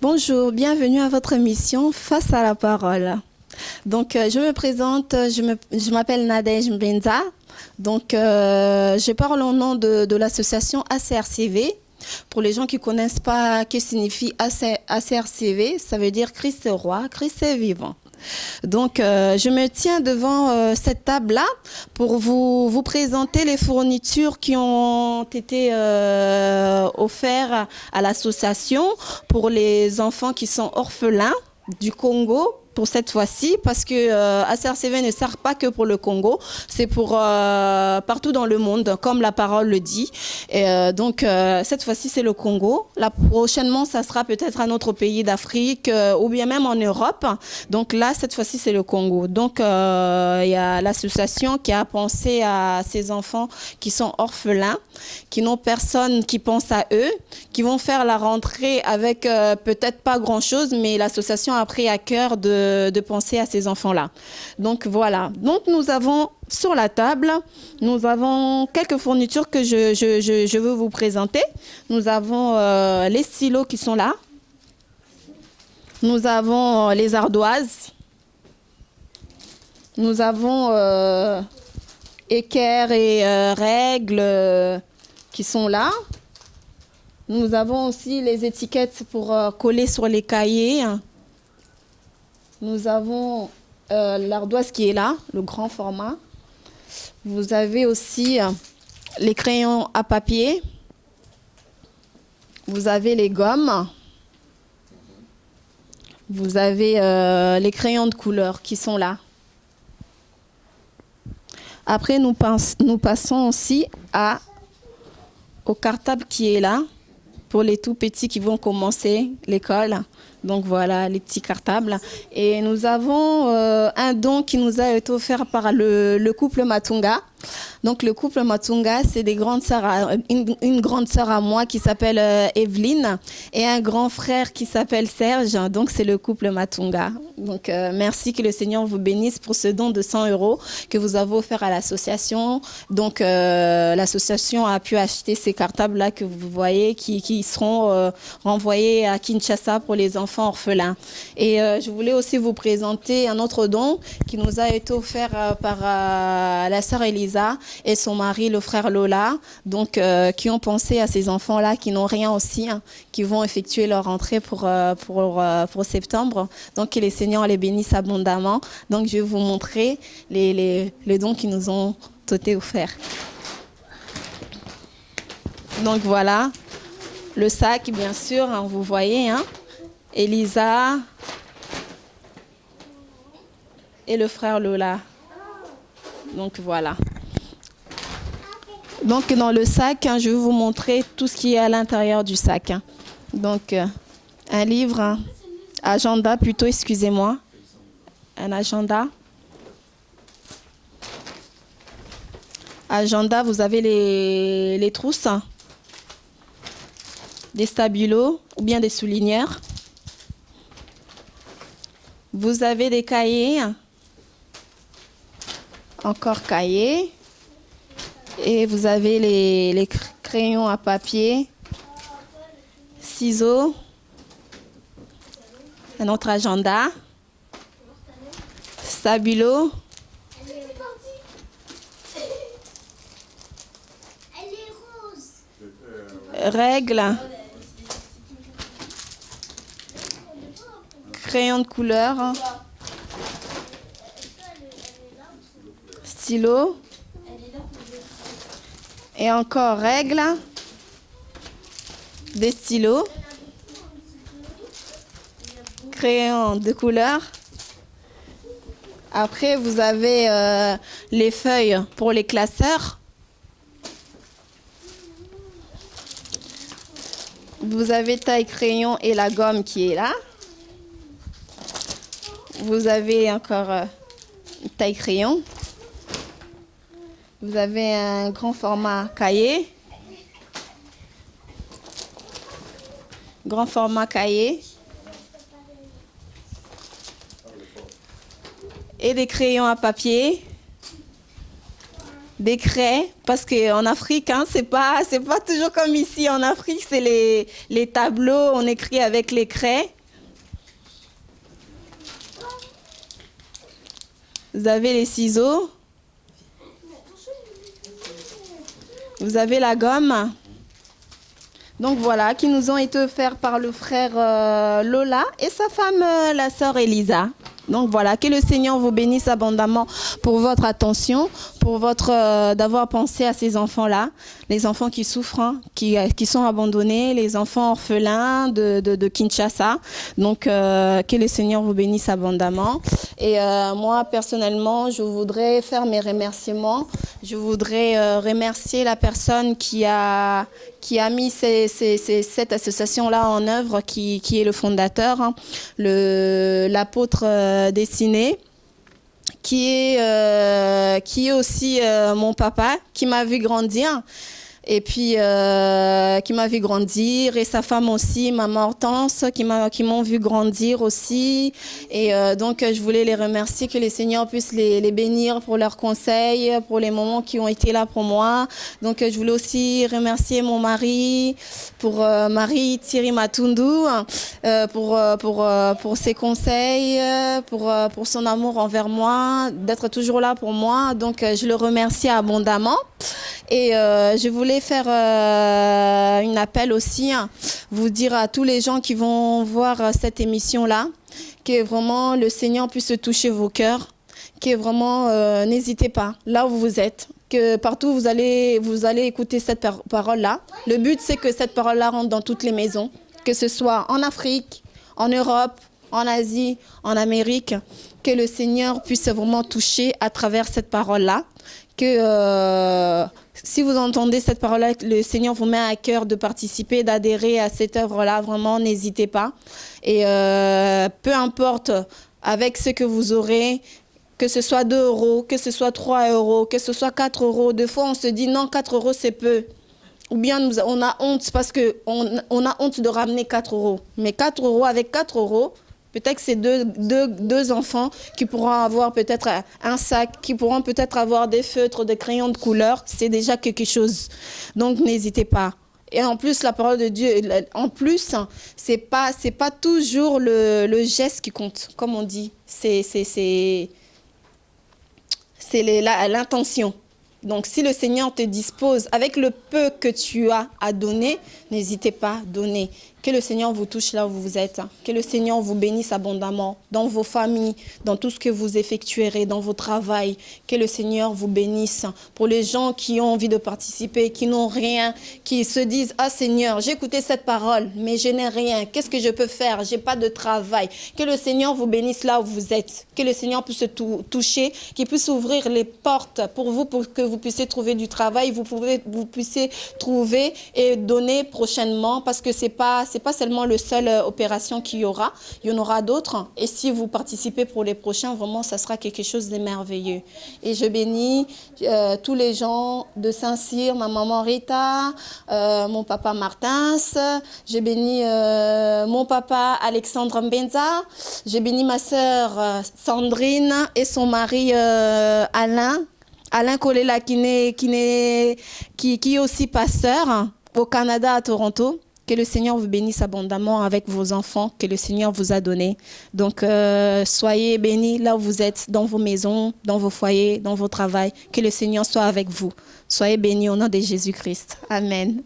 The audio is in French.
Bonjour, bienvenue à votre émission Face à la parole. Donc, je me présente, je m'appelle Nadège Mbenza. Donc, je parle au nom de l'association ACRCV. Pour les gens qui ne connaissent pas, que signifie ACRCV, ça veut dire Christ est roi, Christ est vivant. Donc, je me tiens devant cette table-là pour vous présenter les fournitures qui ont été offertes à l'association pour les enfants qui sont orphelins du Congo. Pour cette fois-ci, parce que ACRCV ne sert pas que pour le Congo, c'est pour partout dans le monde, comme la parole le dit. Et donc, cette fois-ci, c'est le Congo. Prochainement, ça sera peut-être un autre pays d'Afrique ou bien même en Europe. Donc là, cette fois-ci, c'est le Congo. Donc, il y a l'association qui a pensé à ces enfants qui sont orphelins, qui n'ont personne qui pense à eux, qui vont faire la rentrée avec peut-être pas grand-chose, mais l'association a pris à cœur de penser à ces enfants-là. Donc voilà. Donc nous avons sur la table, nous avons quelques fournitures que je veux vous présenter. Nous avons les stylos qui sont là. Nous avons les ardoises. Nous avons équerres et règles qui sont là. Nous avons aussi les étiquettes pour coller sur les cahiers. Nous avons l'ardoise qui est là, le grand format. Vous avez aussi les crayons à papier. Vous avez les gommes. Vous avez les crayons de couleur qui sont là. Après, nous passons aussi au cartable qui est là pour les tout petits qui vont commencer l'école. Donc voilà, les petits cartables. Et nous avons un don qui nous a été offert par le couple Matunga. Donc le couple Matunga, c'est une grande sœur à moi qui s'appelle Evelyne et un grand frère qui s'appelle Serge. Donc c'est le couple Matunga. Donc merci, que le Seigneur vous bénisse pour ce don de 100 € que vous avez offert à l'association. Donc l'association a pu acheter ces cartables-là que vous voyez qui seront renvoyés à Kinshasa pour les enfants orphelins. Et je voulais aussi vous présenter un autre don qui nous a été offert par la sœur Elisa et son mari, le frère Lola, donc qui ont pensé à ces enfants-là qui n'ont rien aussi, qui vont effectuer leur rentrée pour septembre. Donc que les Seigneurs les bénissent abondamment. Donc je vais vous montrer les dons qui nous ont été offerts. Donc voilà, le sac bien sûr, vous voyez, Elisa et le frère Lola. Donc voilà. Donc dans le sac, je vais vous montrer tout ce qui est à l'intérieur du sac. Donc un livre, agenda plutôt, excusez-moi. Un agenda. Agenda, vous avez les trousses, des stabilos ou bien des souligneurs. Vous avez des cahiers. Encore cahiers. Et vous avez les crayons à papier, ciseaux, un autre agenda, stabilo, règles, crayon de couleur, stylo. Et encore règles, des stylos, crayons de couleur. Après, vous avez les feuilles pour les classeurs. Vous avez taille crayon et la gomme qui est là. Vous avez encore taille crayon. Vous avez un grand format cahier. Grand format cahier. Et des crayons à papier. des craies, parce qu'en Afrique, hein, c'est pas toujours comme ici. En Afrique, c'est les tableaux, on écrit avec les craies. Vous avez les ciseaux. Vous avez la gomme. Donc voilà, qui nous ont été offerts par le frère Lola et sa femme, la sœur Elisa. Donc voilà, que le Seigneur vous bénisse abondamment pour votre attention, pour votre d'avoir pensé à ces enfants-là, les enfants qui souffrent, hein, qui sont abandonnés, les enfants orphelins de Kinshasa. Donc que le Seigneur vous bénisse abondamment. Et moi personnellement, je voudrais faire mes remerciements. Je voudrais remercier la personne qui a mis cette association-là en œuvre, qui est le fondateur, hein, l'apôtre Dessiné, qui est aussi mon papa, qui m'a vu grandir. Et puis, qui m'a vu grandir, et sa femme aussi, maman Hortense, qui m'ont vu grandir aussi. Et donc, je voulais les remercier, que les seigneurs puissent les bénir pour leurs conseils, pour les moments qui ont été là pour moi. Donc, je voulais aussi remercier mon mari, pour Marie Thierry Matundu, pour ses conseils, pour son amour envers moi, d'être toujours là pour moi. Donc, je le remercie abondamment. Et je voulais faire un appel aussi, hein, vous dire à tous les gens qui vont voir cette émission-là, que vraiment le Seigneur puisse toucher vos cœurs, que vraiment n'hésitez pas, là où vous êtes, que partout vous allez écouter cette parole-là. Le but, c'est que cette parole-là rentre dans toutes les maisons, que ce soit en Afrique, en Europe, en Asie, en Amérique, que le Seigneur puisse vraiment toucher à travers cette parole-là. Que si vous entendez cette parole-là, le Seigneur vous met à cœur de participer, d'adhérer à cette œuvre-là, vraiment n'hésitez pas. Et peu importe avec ce que vous aurez, que ce soit 2 euros, que ce soit 3 euros, que ce soit 4 euros. Des fois, on se dit non, 4 euros, c'est peu. Ou bien on a honte parce qu'on a honte de ramener 4 euros. Mais 4 euros, avec 4 euros, peut-être que c'est deux enfants qui pourront avoir peut-être un sac, qui pourront peut-être avoir des feutres, des crayons de couleur. C'est déjà quelque chose. Donc, n'hésitez pas. Et en plus, la parole de Dieu, en plus, c'est pas toujours le geste qui compte, comme on dit. C'est l'intention. Donc, si le Seigneur te dispose, avec le peu que tu as à donner, n'hésitez pas à donner. Que le Seigneur vous touche là où vous êtes. Que le Seigneur vous bénisse abondamment dans vos familles, dans tout ce que vous effectuerez, dans vos travails. Que le Seigneur vous bénisse. Pour les gens qui ont envie de participer, qui n'ont rien, qui se disent « Ah Seigneur, j'ai écouté cette parole, mais je n'ai rien. Qu'est-ce que je peux faire? Je n'ai pas de travail. » Que le Seigneur vous bénisse là où vous êtes. Que le Seigneur puisse toucher, qu'il puisse ouvrir les portes pour vous, pour que vous puissiez trouver du travail, vous puissiez trouver et donner prochainement, parce que c'est pas seulement la seule opération qu'il y aura, il y en aura d'autres. Et si vous participez pour les prochains, vraiment, ça sera quelque chose de merveilleux. Et je bénis tous les gens de Saint-Cyr, ma maman Rita, mon papa Martins, je bénis mon papa Alexandre Mbenza, je bénis ma sœur Sandrine et son mari Alain Kolela, qui est aussi pasteur au Canada, à Toronto. Que le Seigneur vous bénisse abondamment avec vos enfants que le Seigneur vous a donnés. Donc, soyez bénis là où vous êtes, dans vos maisons, dans vos foyers, dans vos travails. Que le Seigneur soit avec vous. Soyez bénis au nom de Jésus-Christ. Amen.